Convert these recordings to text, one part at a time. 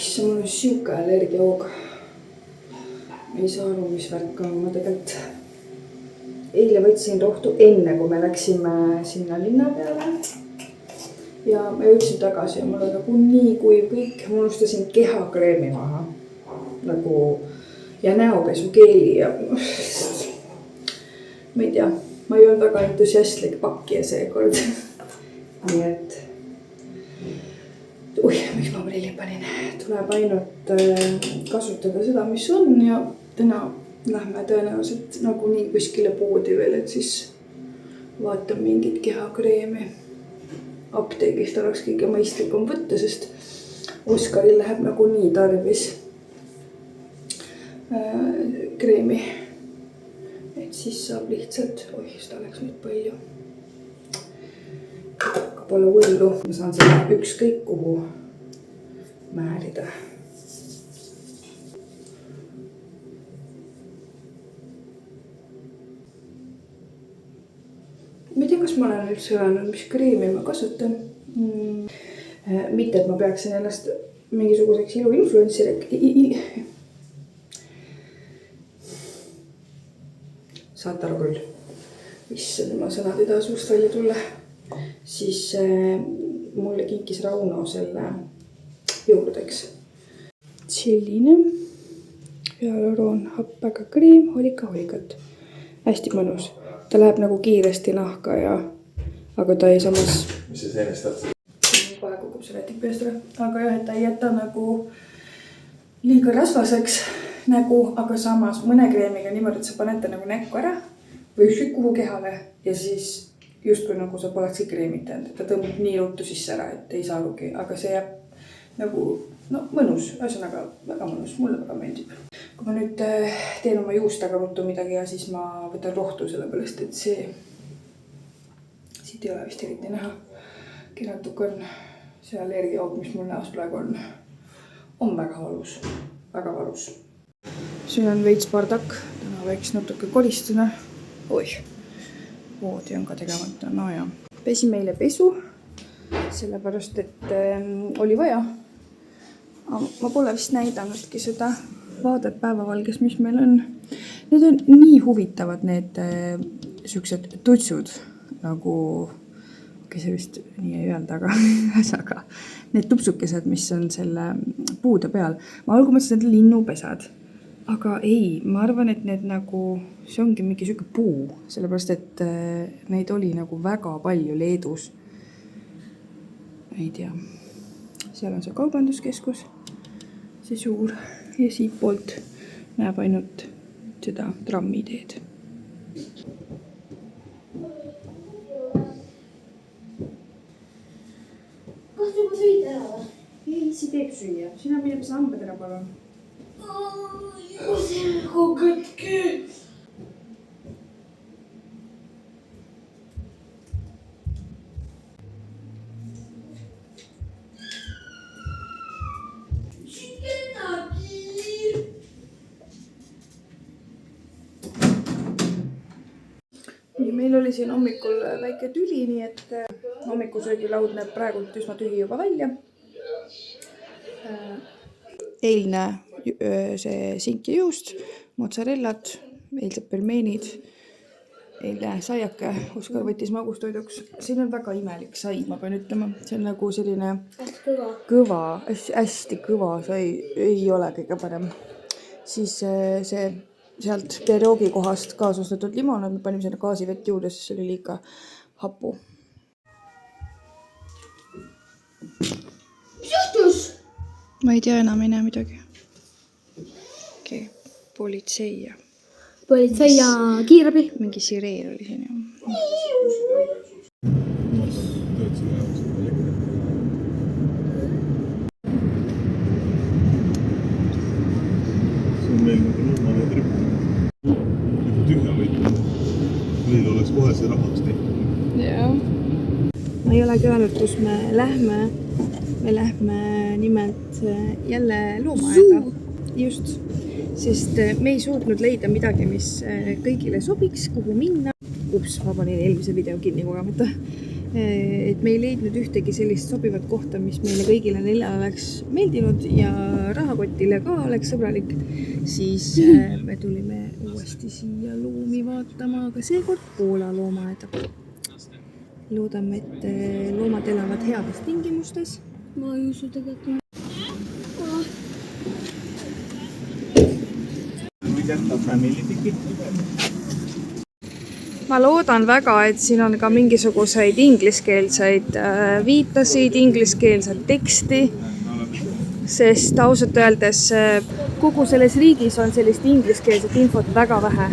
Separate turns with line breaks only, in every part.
issand, mul on siuke allergiahoog. Ei saa aru, mis värk on. Ma tegelikult eile võtsin rohtu enne, kui me läksime sinna linna peale. Ja ma jõudsin tagasi ja mul on nagu nii kuiv kõik. Ma unustasin kehakreemi maha. Nagu ja näopesukeeli ja ma ei tea, ma ei olnud väga entusiastlik pakkija seekord. Nii et miks ma prillid panin? Tuleb ainult kasutada seda, mis on ja täna lähme tõenäoliselt nagu nii kuskile poodi veel, et siis vaatan mingit kehakreemi. Apteegist oleks kõige mõistlikum võtta, sest Oskaril läheb nagu nii tarvis kreemi. Et siis saab lihtsalt, seda läks nüüd palju. Aga pole hullu, ma saan seda ükskõik kuhu määrida. Ma ei tea, kas ma olen üldse öelnud, mis kreemi ma kasutan. Mitte, et ma peaksin ennast mingisuguseks iluinfluencerik. Saate aru küll, issand, ma sõnad ei taha suust välja tulla. Siis mulle kinkis Rauno selle jõuludeks. Selline hyaluroon happega kreem, holikat. Hästi mõnus. Ta läheb nagu kiiresti nahka ja aga ta ei samas.
Mis see seenest tähtsab?
Kohe kukub see rätik peast ära. Aga jah, et ta ei jäta nagu liiga rasvaseks nägu, aga samas mõne kreemiga niimoodi, et sa paned ta nagu näkku ära või ükskõik kuhu kehale ja siis justkui nagu sa polekski kreemitanud. Ta tõmbab nii ruttu sisse ära, et ei saa arugi, aga see jääb nagu mõnus, ühesõnaga väga mõnus, mulle väga meeldib. Kui ma nüüd teen oma juustega ruttu midagi ja siis ma võtan rohtu sellepärast, et see siit ei ole vist eriti näha. Natuke on see allergiahoog, mis mul näos praegu on väga valus, väga valus. Siin on veits bardak, täna võiks natuke koristada. Voodi on ka tegemata, no ja. Pesime eile pesu, sellepärast, et oli vaja. Ma pole vist näidanudki seda vaadet päevavalges, mis meil on. Need on nii huvitavad, need siuksed tutsud, nagu, see vist nii ei öelda, aga need tupsukesed, mis on selle puude peal. Ma algul mõtlesin, et linnupesad, aga ei, ma arvan, et need nagu, see ongi mingi siuke puu, sellepärast, et neid oli nagu väga palju Leedus. Ei tea, seal on see kaubanduskeskus, see suur ja siit poolt näeb ainult seda trammiteed.
Kas juba sõid ära või?
Ei, siit teeb süüa. Sina mineb sa hambad ära, palun.
See on nagu kõtki.
Meil oli siin hommikul väike tüli, nii et hommikusöögilaud näeb praegult üsna tühi juba välja. Eilne see sink ja juust, mozzarellat, eilsed pelmeenid, eilne saiake, Oskar võttis magustoiduks. Siin on väga imelik sai, ma pean ütlema. See on nagu selline kõva, hästi kõva sai, ei ole kõige parem. Siis see sealt Geroogi kohast kaasostetud limonad, me panime selle gaasivett juurde, sest see oli liiga hapu.
Mis juhtus?
Ma ei tea enam midagi. Okei, politsei ja...
Politsei ja kiirabi.
Mingi sireen oli siin ju.
See on meil nagu normaalne trip. Nagu tühja võitlema. Meil oleks kohe see rahaks tehtud.
Jah. Ma ei olegi öelnud, kus me lähme. Me lähme nimelt jälle loomaaeda. Just. Sest me ei suutnud leida midagi, mis kõigile sobiks, kuhu minna. Ups, ma panin eelmise video kinni kogemata. et me ei leidnud ühtegi sellist sobivat kohta, mis meile kõigile 4 oleks meeldinud ja rahakotile ka oleks sõbralik, siis me tulime uuesti siia loomi vaatama, aga seekord Poola loomaaeda. Loodame, et loomad elavad heades tingimustes.
Ma ei usu tegelikult.
Ma loodan väga, et siin on ka mingisuguseid ingliskeelseid viitasid, ingliskeelset teksti, sest ausalt öeldes kogu selles riigis on sellist ingliskeelset infot väga vähe.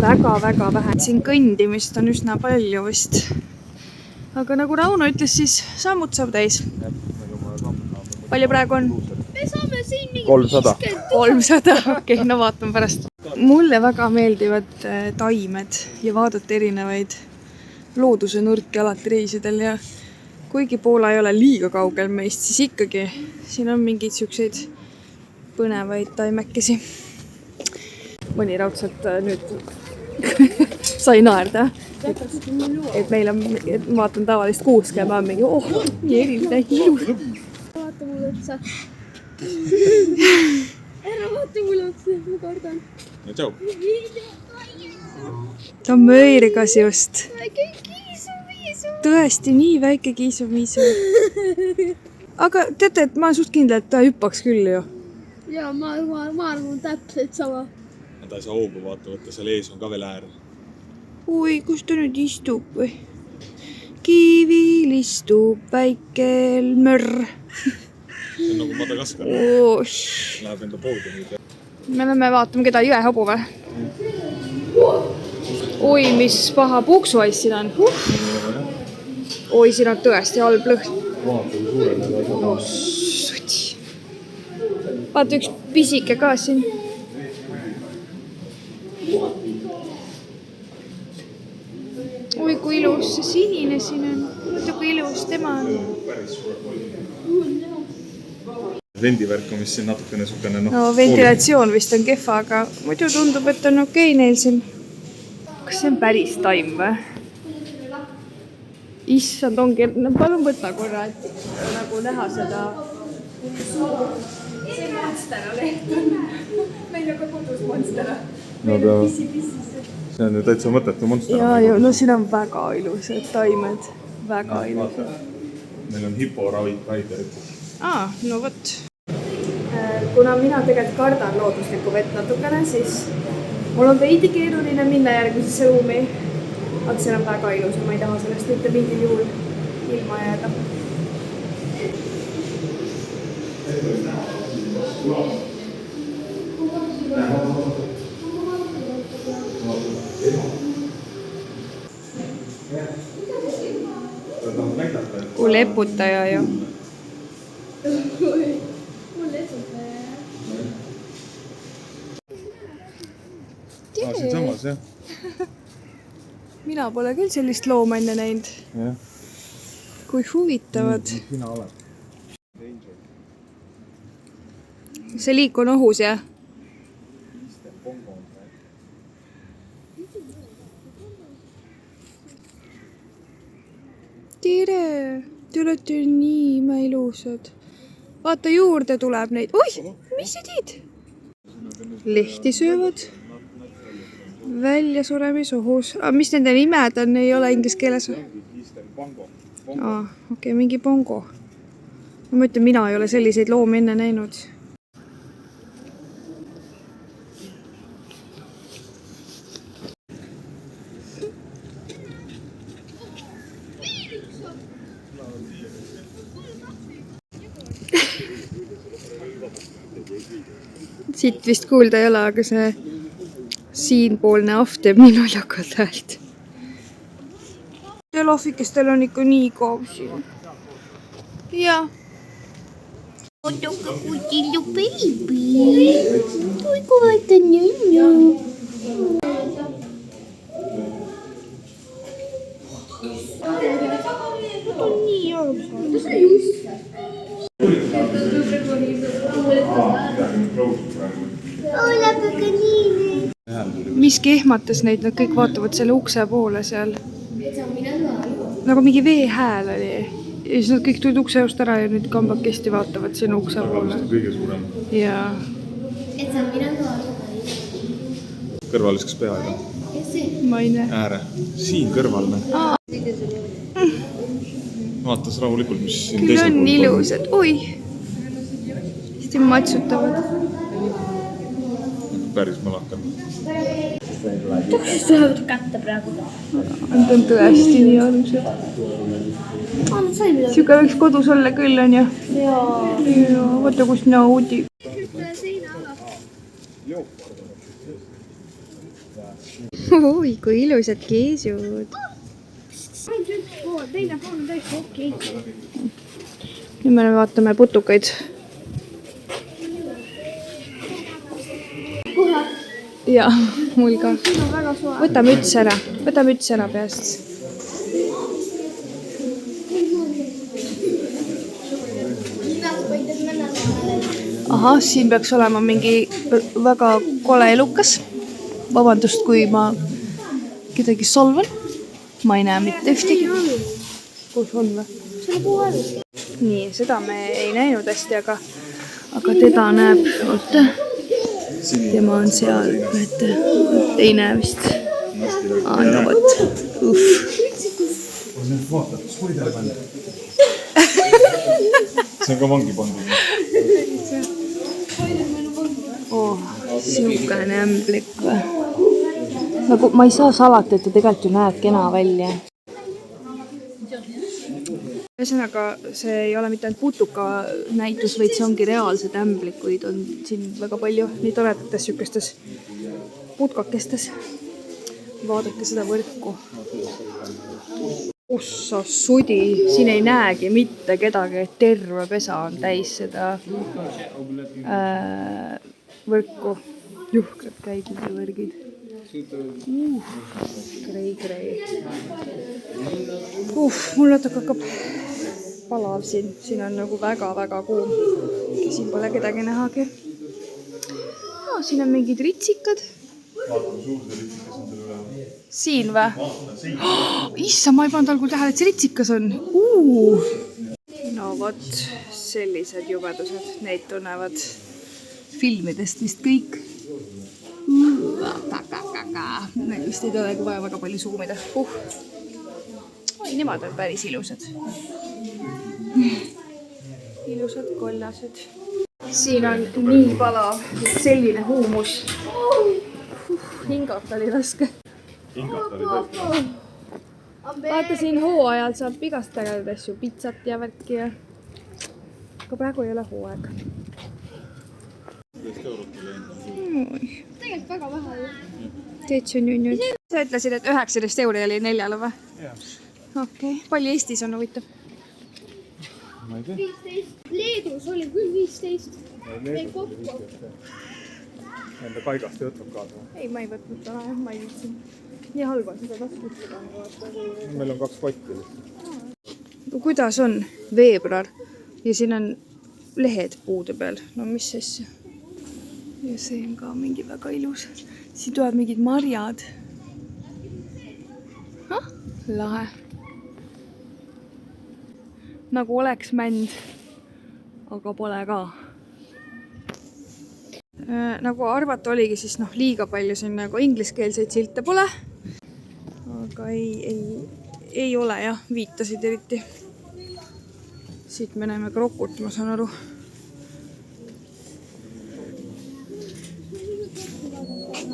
Väga vähe. Siin kõndimist on üsna palju vist. Aga nagu Rauno ütles, siis sammud saab täis. Palju praegu on?
Me saame siin mingi
300.
300, okei, no vaatame pärast. Mulle väga meeldivad taimed ja vaadata erinevaid looduse nurki alati reisidel ja kuigi Poola ei ole liiga kaugel meist, siis ikkagi siin on mingeid siukseid põnevaid taimekesi. Mõni raudselt nüüd sai naerda, et meil on, et ma vaatan tavalist kuuske ja ma olen mingi, nii eriline ilus.
Vaata mulle otsa. Ära vaata mulle otsa, ma kardan.
No tšau.
Ta on möirigas just.
Väike kiisu-viisu.
Tõesti, nii väike kiisu-miisu. Aga teate, et ma olen suht kindla, et ta hüppaks küll ju.
Ja ma arvan täpselt sama.
Ta ei saa hoogu vaata, võtta seal ees on ka veel äär.
Ui, kus ta nüüd istub või? Kivil istub väikel mörr.
See on nagu Madagaskar. Läheb enda poodi nüüd.
Me lähme vaatame, keda jõehabu või? Oi, mis paha puuksuaiss siin on. Oi, siin on tõesti halb lõhn. No, sudi. Vaata üks pisike ka siin. Oi, kui ilus see sinine siin on. Vaata, kui ilus tema on.
Vendivärk on vist siin natukene sukene.
No ventilatsioon vist on kehva, aga muidu tundub, et on okei neil siin. Kas see on päris taim või? Issand, ongi, no palun võta korra, et nagu näha seda. See monster on ehtud. Meil on ka kodus monster.
No ta, see on ju täitsa mõttetu monster.
Ja, no siin on väga ilusad taimed. Väga ilusad.
Meil on hiporaiderid.
No võt. Kuna mina tegelikult kardan looduslikku vett natukene, siis mul on veidi keeruline minna järgmisesse ruumi. Aga see on väga ilus ja ma ei taha sellest mitte mingil juhul ilma jääda. Kui leputaja ju.
Siin samas, jah.
Mina pole küll sellist looma enne näinud. Kui huvitavad.
Sina oled.
See liik on ohus, jah? Tere! Te olete nii ilusad. Vaata, juurde tuleb neid. Oi! Mis sa teed? Lehti söövad. Väljasuremis-ohus. Mis nende nimed on? Ei ole inglise keeles? Okei, mingi pongo. Ma ütlen, mina ei ole selliseid loomi enne näinud. Siit vist kuulda ei ole, aga see siinpoolne ahv teeb nii naljakalt häält. Lohvikestel on ikka nii kaob siin. Ja.
Otoka kutillu baby. Oi, kui vaata nännu. Nii armsa. Hola, pequeñine.
Miski ehmatas neid, nad kõik vaatavad selle ukse poole seal. nagu mingi veehääl oli. Ja siis nad kõik tulid ukse just ära ja nüüd kambakesti vaatavad sinu ukse poole.
Kõige suurem.
Jaa.
Et sa mina ka.
Kõrval viskas pea ega?
Ma ei näe.
Ääre. Siin kõrval. Vaatas rahulikult, mis siin
Küll
teisel
on
pool
ilusad. Oi! Hästi matsutavad.
Päris malakan.
Tahaks lähevad kätte praegu.
Nad on tõesti nii armsad.
Nad sai midagi.
Siuke võiks kodus olla küll, on ju?
Jaa.
Vaata, kus naudi. Oi, kui ilusad keesud.
Teine pool on täiesti okei.
Nüüd me vaatame putukaid.
Kohe.
Jaa, mul ka.
Siin on väga soe.
Võta müts ära peast. Ahah, siin peaks olema mingi väga kole elukas. Vabandust, kui ma kedagi solvan. Ma ei näe mitte ühtegi. Kus on või?
Selle puu all.
Nii, seda me ei näinud hästi, aga teda näeb. Oota. Tema on seal. Ei näe vist. No vot.
Vaata, spoiler panna. See on ka vangi pandud.
Siukene ämblik või? Nagu ma ei saa salata, et ta tegelikult ju näeb kena välja. Ühesõnaga, see ei ole mitte ainult putuka näitus, vaid see ongi reaalsed ämblikuid. On siin väga palju nii toredates sükestes putkakestes. Vaadake seda võrku. Ossa sudi, siin ei näegi mitte kedagi, terve pesa on täis seda võrku. Juhkrad käigid ja võrgid. Grei. Mul natuke hakkab palav siin. Siin on nagu väga-väga kuum. Siin pole kedagi nähagi. Siin on mingid ritsikad. Siin või? Issa, ma ei pannud algul tähele, et see ritsikas on. No vot, sellised jubedused. Neid tunnevad filmidest vist kõik. Need vist ei olegi vaja väga palju suumida. Oi, nemad on päris ilusad. Ilusad kollased. Siin on nii palav, selline huumus. Hingata oli raske. Vaata, siin hooajal saab igast tegeleda asju, pitsat ja värki ja... Aga praegu ei ole hooaeg.
Tegelikult väga vähe ju.
Teetsi on junnud. Sa ütlesid, et 19 euri oli 4 või?
Jah.
Okei. Palju Eestis on huvitav?
Ma ei tea.
15. Leedus oli küll 15. Ei kokku.
Enda paigast ei võtnud kaasa.
Ei, ma ei võtnud täna, jah, ma ei viitsin. Nii halb on seda taskusse kanda.
Meil on 2 kotti.
Kuidas on veebruar ja siin on lehed puude peal? No mis asja? Ja see on ka mingi väga ilus. Siin tulevad mingid marjad. Lahe. Nagu oleks mänd, aga pole ka. Nagu arvata oligi, siis liiga palju siin nagu ingliskeelseid silte pole. Aga ei ole jah, viitasid eriti. Siit me näeme krokut, ma saan aru.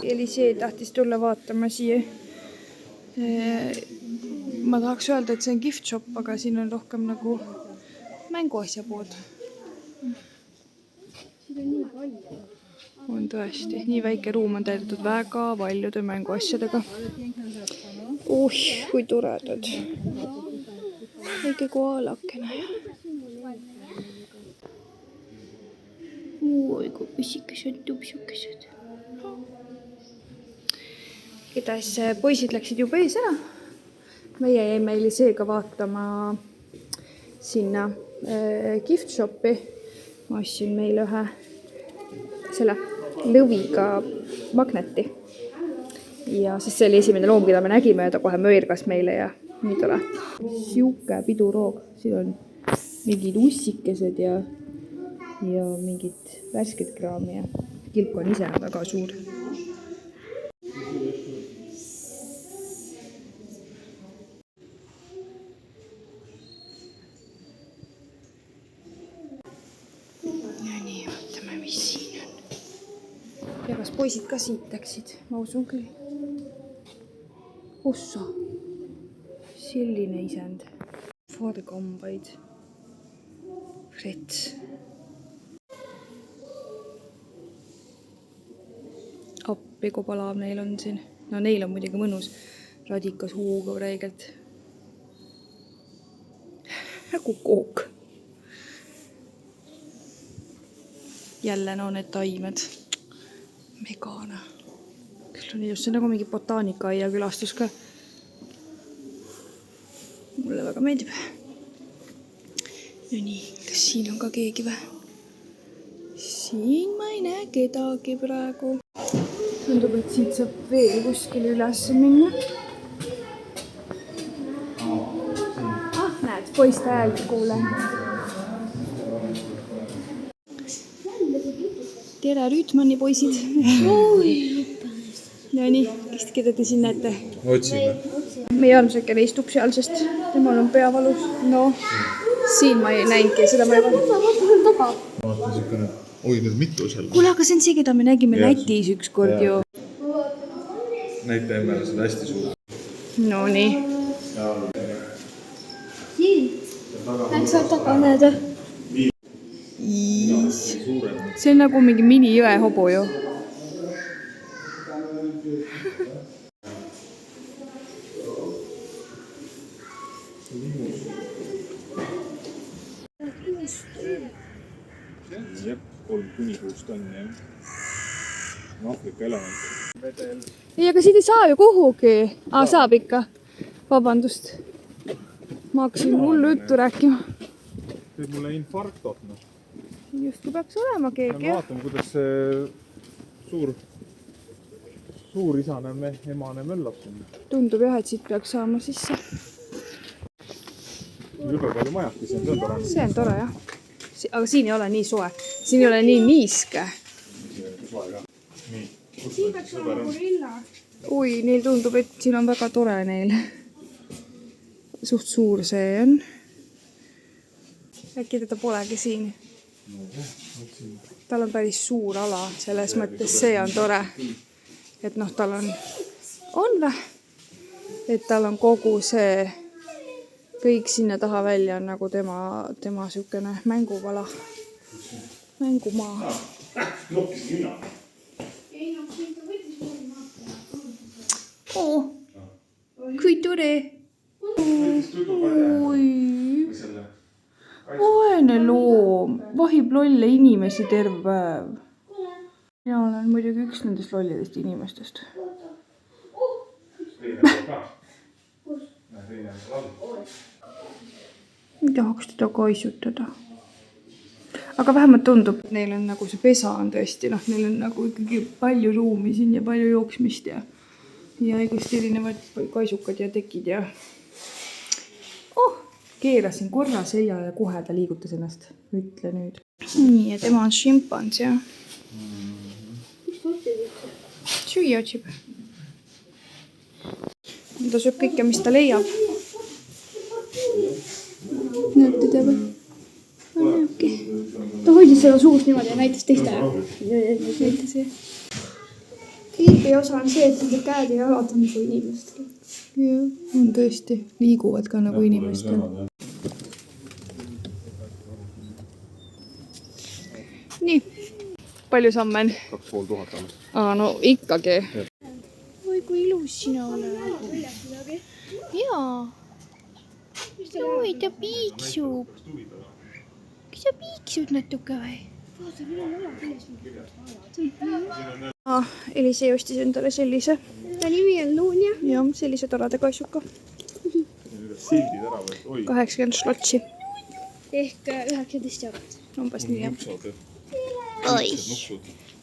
Elisee tahtis tulla vaatama siia. Ma tahaks öelda, et see on gift shop, aga siin on rohkem nagu mänguasja pood. On tõesti, nii väike ruum on täidetud väga paljude mänguasjadega. Kui toredad. Väike koalakene. Oi, kui pisikesed tupsukesed. Kedas poisid läksid juba ees ära. Meie jäime Eliseega vaatama sinna gift shopi. Ma ostsin meile ühe selle lõviga magneti. Ja siis see oli esimene loom, keda me nägime ja ta kohe möirgas meile ja nii tore. Siuke piduroog, siin on mingid ussikesed ja mingid värsked kraami ja kilp on ise väga suur. Ja nii, vaatame, mis siin on. Ja kas poisid ka siit läksid? Ma usun küll. Ossa. Selline isend. Vaadakambaid. Rets. Appi, kui palav neil on siin. No neil on muidugi mõnus. Radikas huugab räigelt. Nagu kook. Jälle no need taimed. Megana. Küll on just see nagu mingi botaanikaaia külastus ka. Mulle väga meeldib. No nii, kas siin on ka keegi või? Siin ma ei näe kedagi praegu. Tundub, et siit saab veel kuskil üles minna. Näed, poiste häält kuulen. Tere, Rüütmanni poisid. No nii, keda te siin näete?
Otsime.
Meie armsakene istub seal, sest temal on peavalus. No, siin ma ei näinudki, seda ma ei vaadanud.
Vaata niisugune, oi nüüd mitu seal.
Kuule, aga see on see, keda me nägime Lätis ükskord ju.
Näita emmele, see on hästi suur.
No nii.
Läks saab taga näeda.
See on nagu mingi mini-jõe hobu ju.
Jep, 3 kuni 6 tonni, jah. Aafrika element.
Ei, aga siit ei saa ju kuhugi. Saab ikka. Vabandust. Ma hakkasin hullu juttu rääkima.
Teeb mulle infarktot, noh.
Justkui peaks olema keegi, jah.
Vaatame, kuidas see suur isane emane möllab sinna.
Tundub jah, et siit peaks saama sisse.
Jube palju majakisi on, see on tore.
See on tore, jah. Aga siin ei ole nii soe. Siin ei ole nii niiske.
Nii.
Siin peaks olema gorilla. Ui, neil tundub, et siin on väga tore neil. Suht suur see on. Äkki teda polegi siin. Tal on päris suur ala. Selles mõttes see on tore. Et noh, tal on vä? Et tal on kogu see kõik sinna taha välja on nagu tema sükene mängupala. Mängumaa. Kui tore. Vaene loom. Vahib lolle inimesi terve päev. Ja olen muidugi üks nendest lollidest inimestest. Ei tahaks teda kaisutada. Aga vähemalt tundub, et neil on nagu see pesa on tõesti, noh, neil on nagu ikkagi palju ruumi siin ja palju jooksmist ja igust erinevad kaisukad ja tekid ja keerasin korra seia ja kohe ta liigutas ennast. Ütle nüüd. Nii, ja tema on šimpans, jah. Süüa otsib. Ta sööb kõike, mis ta leiab. Näete te või? Ta hoidis seda suust niimoodi ja näitas teistele. Näitas jah. Kliipi osa on see, et nende käed ja jalad on nagu inimestel. Jah, on tõesti. Liiguvad ka nagu inimestel. Nii. Palju samme on?
2500.
No ikkagi.
Oi, kui ilus sina oled. Jaa. Oi, ta piiksub. Kas sa piiksud natuke või?
Elisei ostis endale sellise.
Ta nimi on Luunja.
Jah, sellise torada kaisuka.
Sildid ära või? Oi.
80 slotsi.
Ehk 19 eurot.
Umbes nii, jah.
Oi,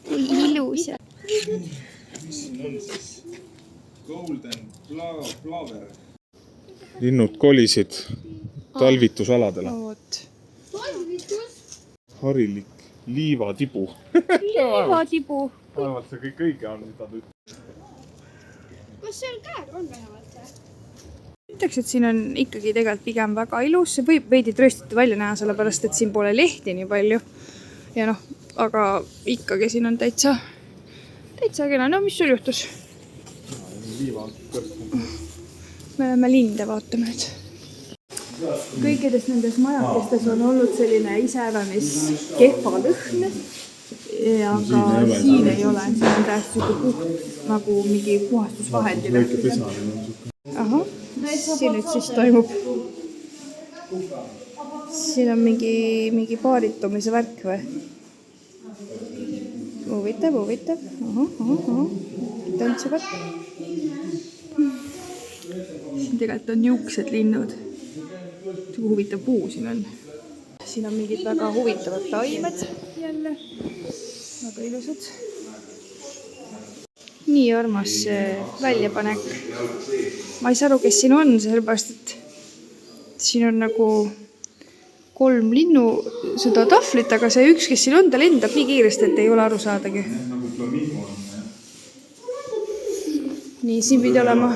kui ilus.
Mis siin on siis? Golden Flower. linnud kolisid talvitusaladele.
Oot.
Harilik liivatibu.
Liivatibu.
Vähemalt see kõik õige on, mida ta ütleb.
Kas seal käed on vähemalt?
Ütleks, et siin on ikkagi tegelikult pigem väga ilus. See võib veidi trööstiti välja näha, sellepärast, et siin pole lehti nii palju. Ja noh, aga ikkagi siin on täitsa kena. No mis sul juhtus?
Liiva on kõrst.
Me läheme linde vaatama nüüd. Kõikides nendes majakestes on olnud selline iseäranis kehva lõhn. Aga siin ei ole. Siin on täiesti puht nagu mingi puhastusvahendina.
Väike pesaline on suke.
Ahah, siin nüüd siis toimub. Siin on mingi paaritumise värk või? Huvitav. Tantsuvad. Siin tegelikult on niuksed linnud. Huvitav puu siin on. Siin on mingid väga huvitavad taimed jälle. Väga ilusad. Nii armas väljapanek. Ma ei saa aru, kes siin on, sellepärast, et siin on nagu 3 linnu seda tahvlit, aga see üks, kes siin on, ta lendab nii kiiresti, et ei ole aru saadagi.
Nagu flamingo on.
Nii, siin pidi olema.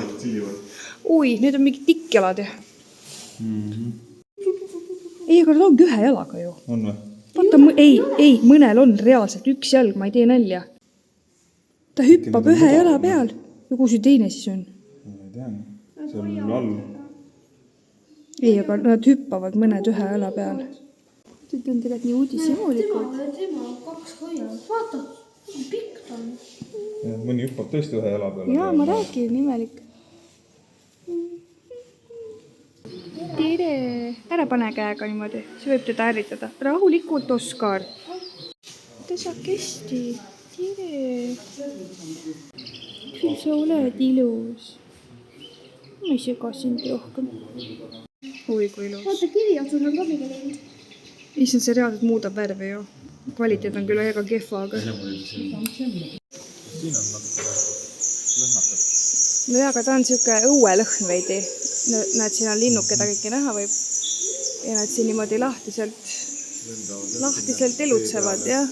Ui, need on mingid tikkjalad. Ei, aga nad ongi ühe jalaga ju.
On või?
Vaata, ei, mõnel on reaalselt üks jalg, ma ei tee nalja. Ta hüppab ühe jala peal. Ja kus see teine siis on?
Ei tea. See on all.
Ei, aga nad hüppavad mõned ühe jala peal. Nüüd on tegelikult nii uudishimulikud.
Tema 2 hoiavad. Vaata, pikk ta on.
Mõni hüppab tõesti ühe jala peale.
Jaa, ma räägin, imelik. Tere! Ära pane käega niimoodi. See võib teda ärritada. Rahulikult, Oskar. Ta saab kesti. Tere! Küll sa oled ilus. Ma ei sega sind rohkem. Oi, kui ilus.
Vaata, kiviotsud on ka mingi läinud.
Issand, see reaalselt muudab värvi ju. Kvaliteet on küll väga kehva, aga...
Siin on natuke lõhnakat.
No jaa, aga ta on siuke õuelõhn veidi. Näed, siin on linnuk, keda kõike näha võib. Ja nad siin niimoodi lahtiselt elutsevad, jah.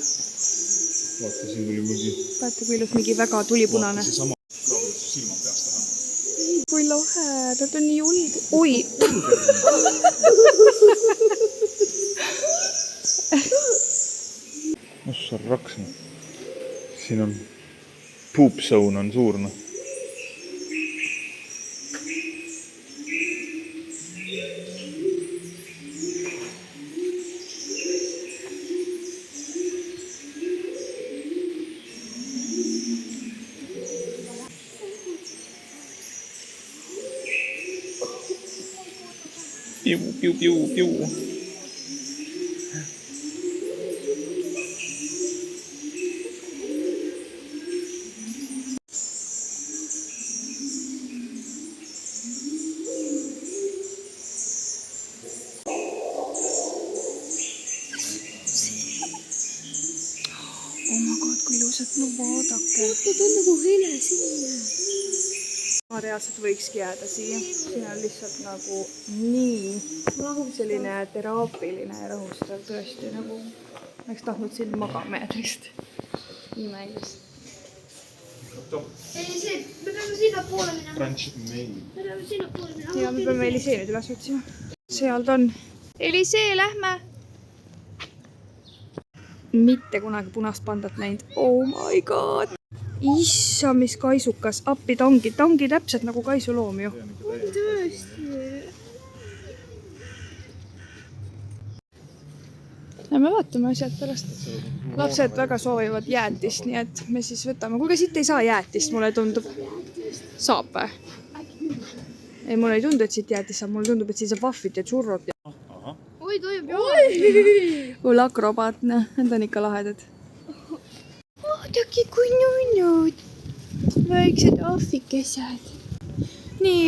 Vaata, siin tuli mingi...
Vaata, kui ilus mingi väga tulipunane.
Vaata, see sama silma peast ära.
Kui lahe, nad on nii julg... Oi!
Ossa raksma. Siin on poop zone on suur, noh. Piu.
Oh my god, kui ilusad, no vaadake.
Vaata, ta on nagu hele sinna.
Ma reaalselt võikski jääda siia. Siin on lihtsalt nagu nii selline teraapiline ja rahustav tõesti nagu oleks tahtnud siin magama jääda vist. Imelis.
Elisee, me peame sinna poole minema.
French maid.
Me peame sinna poole minema.
Ja me peame Elisee nüüd üles otsima. Seal ta on. Elisee, lähme! Mitte kunagi punast pandat näinud. Oh my god! Issa, mis kaisukas. Appi, ta ongi täpselt nagu kaisuloom ju.
On tõesti.
Lähme vaatame asjad pärast. Lapsed väga soovivad jäätist, nii et me siis võtame. Kuulge, siit ei saa jäätist, mulle tundub. Saab või? Ei, mulle ei tundu, et siit jäätist saab. Mulle tundub, et siin saab vahvit ja tšurrot.
Oi, toimub jah.
Kuule, akrobaatne. Need on ikka lahedad. Vaadake, kui nunnud. Väiksed ahvikesed. Nii,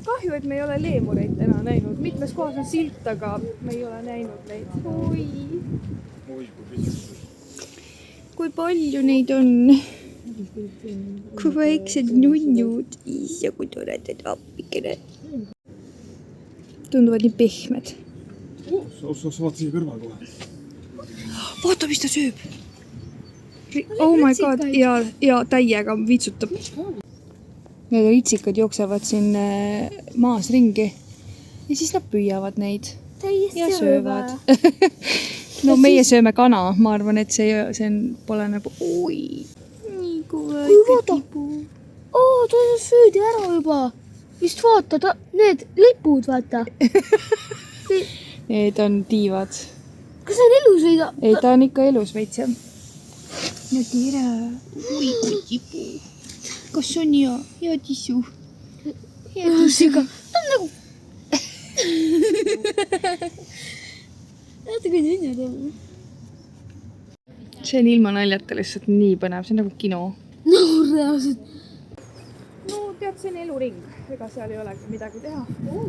kahju, et me ei ole leemureid täna näinud. Mitmes kohas on silt, aga me ei ole näinud neid. Oi. Kui palju neid on. kui väiksed nunnud. Issa, kui toredad appikene. Tunduvad nii pehmed.
sa vaata siia kõrval kohe.
Vaata, mis ta sööb. Oh my god, ja täiega vitsutab. Need ritsikad jooksevad siin maas ringi ja siis nad püüavad neid ja söövad. No meie sööme kana, ma arvan, et see pole nagu oi, nii kui väike kibu.
ta söödi ära juba. Vist vaata, need lipud, vaata.
Need on tiivad.
Kas see on elus või ta?
Ei, ta on ikka elus veits, jah. No tere. Oi, kui tibu. Kas on hea tissu? Hea tissuga.
Ta on nagu... Vaata, kui nunnu teeb.
See on ilma naljata lihtsalt nii põnev, see on nagu kino.
No, reaalselt.
No tead, see on eluring, ega seal ei olegi midagi teha.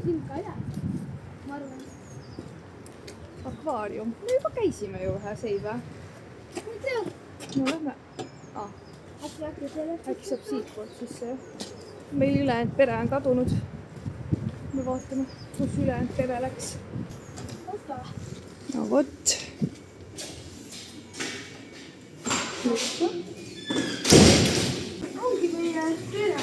Siin ka jah. Ma arvan.
Akvaarium. Me juba käisime ju ühe seive.
Ma tean.
No lähme. Äkki saab siitpoolt sisse. Meil ülejäänud pere on kadunud. Me vaatame, kus ülejäänud pere läks. No vot.
Ongi meie pere.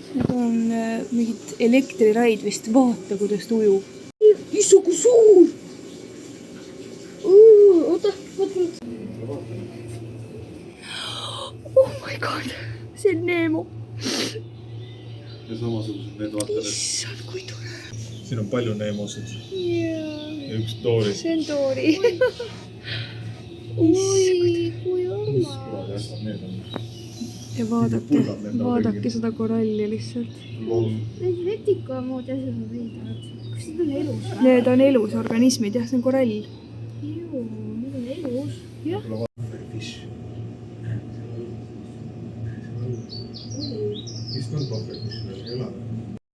Need on mingid elektriraid vist. Vaata, kuidas ta ujub. Issa, kui suur!
Oota, vaata.
Oh my god, see on Neemo.
Ja samasugused need vaatad,
Issand, kui tore.
siin on palju Neemosid
Ja
üks Doori.
see on Doori.
Oi, kui
Mis
oma.
kuradi asjad need on?
Ja vaadake seda koralli lihtsalt.
Lol.
Need vetika moodi asjad on veidavad. Kas need on elus või?
Need on elus organismid, jah, see on korall.
Juu, need on elus.
Jah.
Vist on pufferfish veel elada.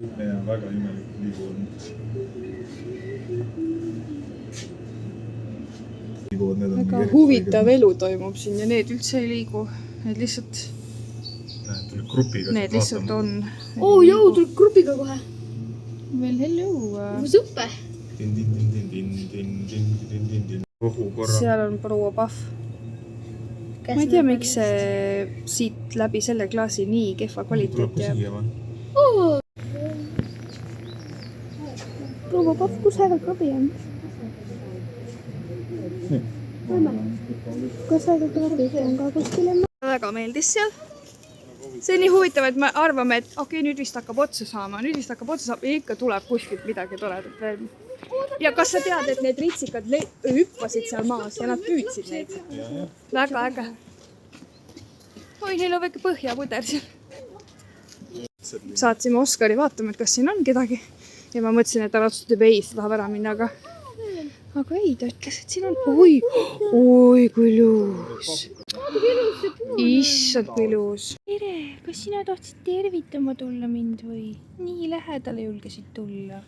Need on väga imelikud liiguvad.
Väga huvitav elu toimub siin ja need üldse ei liigu. Need lihtsalt,
Näed, tuli grupiga.
need lihtsalt on.
Jõu, tuleb grupiga kohe.
Veel hello.
Mu sõppe.
Rohu korra.
Seal on proua Pahv. Ma ei tea, miks see siit läbi selle klaasi nii kehva kvaliteet jääb. Proua Pahv, kus hääled krabi on? Kas hääled krabi on ka kuskil? Väga meeldis seal. See on nii huvitav, et me arvame, et okei, nüüd vist hakkab otsa saama. Ja ikka tuleb kuskilt midagi toredat veel. Ja kas sa tead, et need ritsikad hüppasid seal maas ja nad püüdsid neid? Väga äge. Oi, neil on väike põhjapuder seal. Saatsime Oskari vaatama, et kas siin on kedagi. Ja ma mõtlesin, et ta raudselt juba ei, ta tahab ära minna, aga ei, ta ütles, et siin on. Oi, kui ilus. Issand, kui ilus. Tere, kas sina tahtsid tervitama tulla mind või? Nii lähedale julgesid tulla.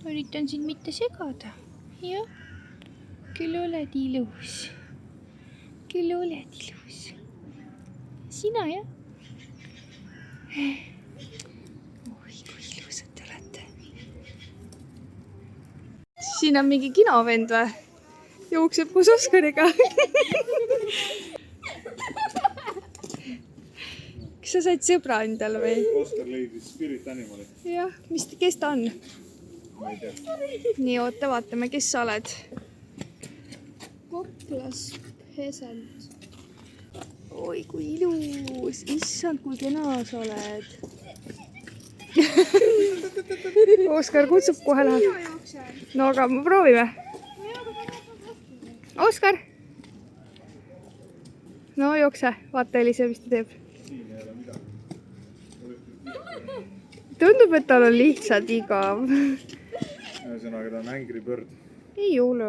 Üritan sind mitte segada. Jah, küll oled ilus. Küll oled ilus. Sina, jah? Oi, kui ilusad te olete. Siin on mingi kinovend või? Jookseb koos Oskariga. Kas sa said sõbra endale või?
Oskar leidis Spirit Animali.
Jah, kes ta on?
Ma ei tea.
Nii, oota, vaatame, kes sa oled.
Koklas pesend.
Oi, kui ilus. Issand, kui kena sa oled. Oskar kutsub kohe läheb. No aga proovime. Oskar. No jookse, vaata Elise, mis ta teeb. Tundub, et tal on lihtsalt igav.
Ühesõnaga, ta on Angry Bird.
Ei ole.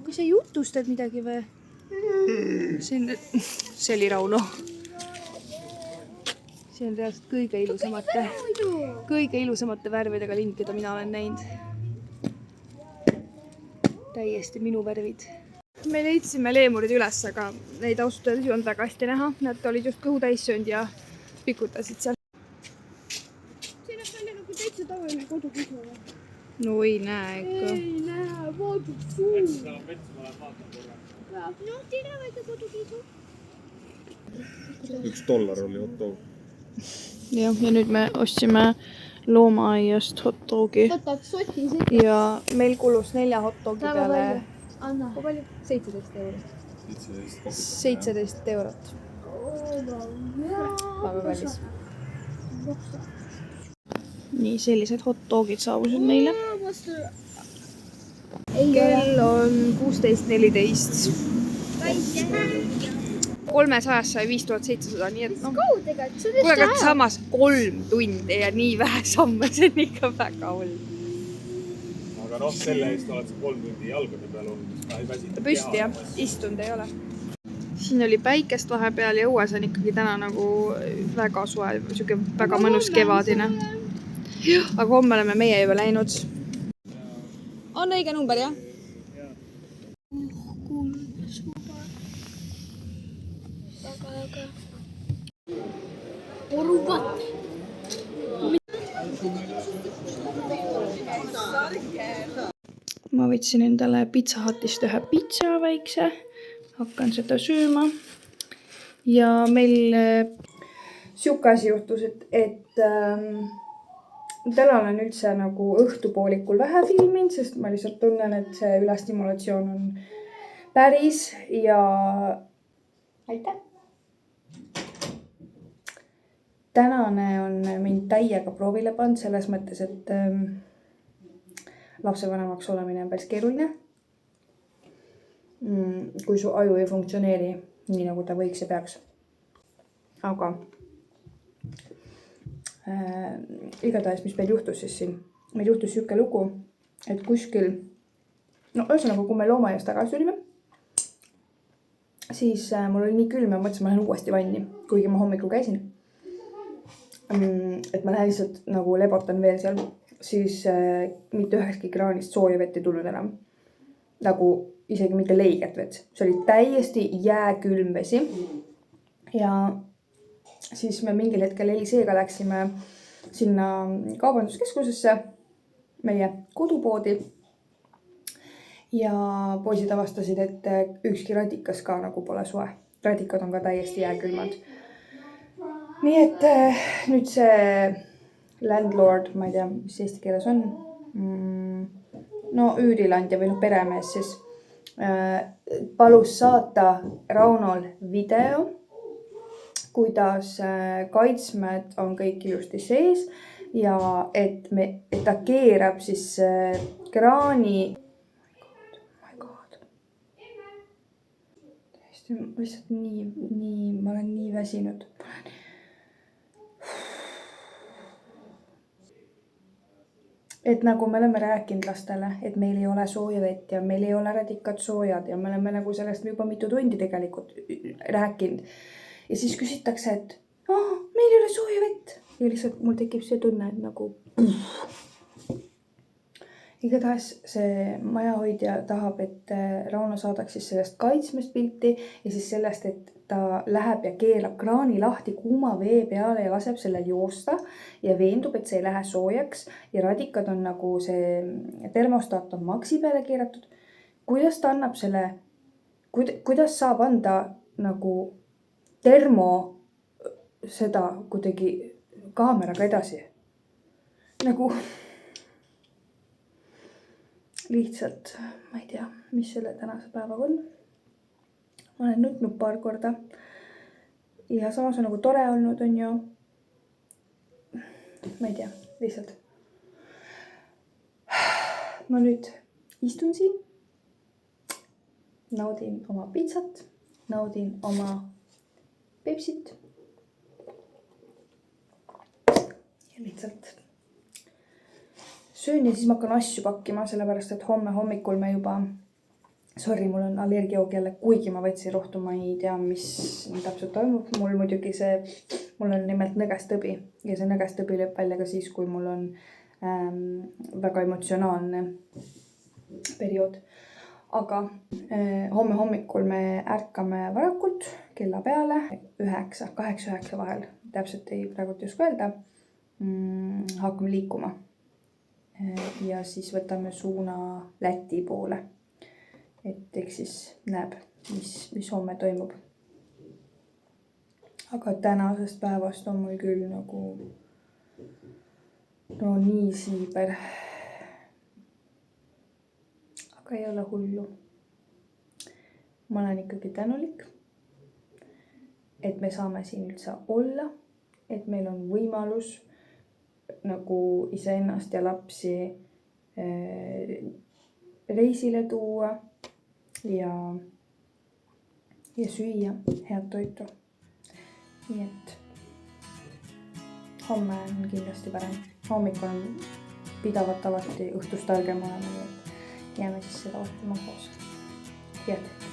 Kui sa jutustad midagi või? See oli Rauno. See on reaalselt kõige ilusamate värvidega lind, keda mina olen näinud. Täiesti minu värvid. me leidsime leemurid üles, aga neid ausalt öeldes ei olnud väga hästi näha. Nad olid just kõhu täis söönud ja pikutasid seal.
See näeb välja nagu täitsa tavaline kodukisu.
No ei näe ikka.
Ei näe, vaadab suu. No, ei näe väike kodukisu.
$1 oli hot dog.
Jah, ja nüüd me ostsime loomaaiast hot dogi.
Võtad soti see.
Ja meil kulus 4 hot dogi peale.
Anna.
Kui palju? 17 eurot. 17 eurot. Väga kallis. Nii, sellised hot dogid saabusid meile. Kell on 16.14. 300 sai 5700, nii et noh. Kuule, aga samas 3 tundi ja nii vähe samme, see on ikka väga hull.
Aga noh, selle eest oled sa 3 tundi jalgade peal olnud, ka ei väsita.
Püsti jah, istunud ei ole. Siin oli päikest vahepeal ja õues on ikkagi täna nagu väga soe, siuke väga mõnus kevadine. Aga homme oleme meie juba läinud. On õige number, jah?
Poruvat.
Ma võtsin endale Pizza Hutist ühe pitsa väikse. Hakkan seda sööma. Ja meil siuke asi juhtus, et täna olen üldse nagu õhtupoolikul vähe filminud, sest ma lihtsalt tunnen, et see ülestimulatsioon on päris ja aitäh! Tänane on mind täiega proovile pannud selles mõttes, et lapsevanemaks olemine on päris keeruline. Kui su aju ei funktsioneeri nii, nagu ta võiks ja peaks. Aga igatahes, mis meil juhtus siis siin? Meil juhtus siuke lugu, et kuskil, no ühesõnaga, kui me loomaiast tagasi olime, siis mul oli nii külm ja mõtlesin, ma lähen uuesti vanni, kuigi ma hommikul käisin. Et ma lähen lihtsalt nagu lebotan veel seal, siis mitte ühekski kraanist sooja vett ei tulnud enam. Nagu isegi mitte leiget vett. See oli täiesti jääkülm vesi. Ja siis me mingil hetkel Eliseega läksime sinna kaubanduskeskusesse, meie kodupoodi. Ja poisid avastasid, et ükski radikas ka nagu pole soe. Radikad on ka täiesti jääkülmad. Nii et nüüd see landlord, ma ei tea, mis eesti keeles on, no üürilandja või peremees siis, palus saata Raunol video, kuidas kaitsmed on kõik ilusti sees ja et ta keerab siis kraani. My God. Lihtsalt nii, ma olen nii väsinud. Et nagu me oleme rääkinud lastele, et meil ei ole sooja vett ja meil ei ole radikad soojad ja me oleme nagu sellest juba mitu tundi tegelikult rääkinud. Ja siis küsitakse, et meil ei ole sooja vett. Ja lihtsalt mul tekib see tunne, et nagu igatahes see majahoidja tahab, et Rauno saadaks siis sellest kaitsmest pilti ja siis sellest, et ta läheb ja keerab kraani lahti kuuma vee peale ja laseb selle joosta ja veendub, et see ei lähe soojaks ja radikad on nagu see termostaat on maksi peale keeratud. Kuidas ta annab selle, kuidas saab anda nagu termo seda kuidagi kaameraga edasi? Nagu lihtsalt, ma ei tea, mis selle tänase päevaga on. Ma olen nutnud paar korda ja samas on nagu tore olnud, on ju. Ma ei tea, lihtsalt. Ma nüüd istun siin, naudin oma pitsat, naudin oma pepsit ja lihtsalt söön ja siis ma hakkan asju pakkima, sellepärast et homme hommikul me juba sorry, mul on allergiajoog jälle, kuigi ma võtsin rohtu, ma ei tea, mis täpselt toimub. Mul muidugi mul on nimelt nõgestõbi ja see nõgestõbi lööb välja ka siis, kui mul on väga emotsionaalne periood. aga homme hommikul me ärkame varakult kella peale 8-9 vahel. Täpselt ei praegu ei oska öelda. Hakkame liikuma. Ja siis võtame suuna Läti poole. Et eks siis näeb, mis homme toimub. Aga tänasest päevast on mul küll nagu nii siiber. Aga ei ole hullu. Ma olen ikkagi tänulik, et me saame siin üldse olla, et meil on võimalus nagu iseennast ja lapsi reisile tuua ja süüa head toitu. Nii et homme on kindlasti parem. Hommikul on pidavat alati õhtust targem olema, nii et jääme siis seda ootama koos. Head.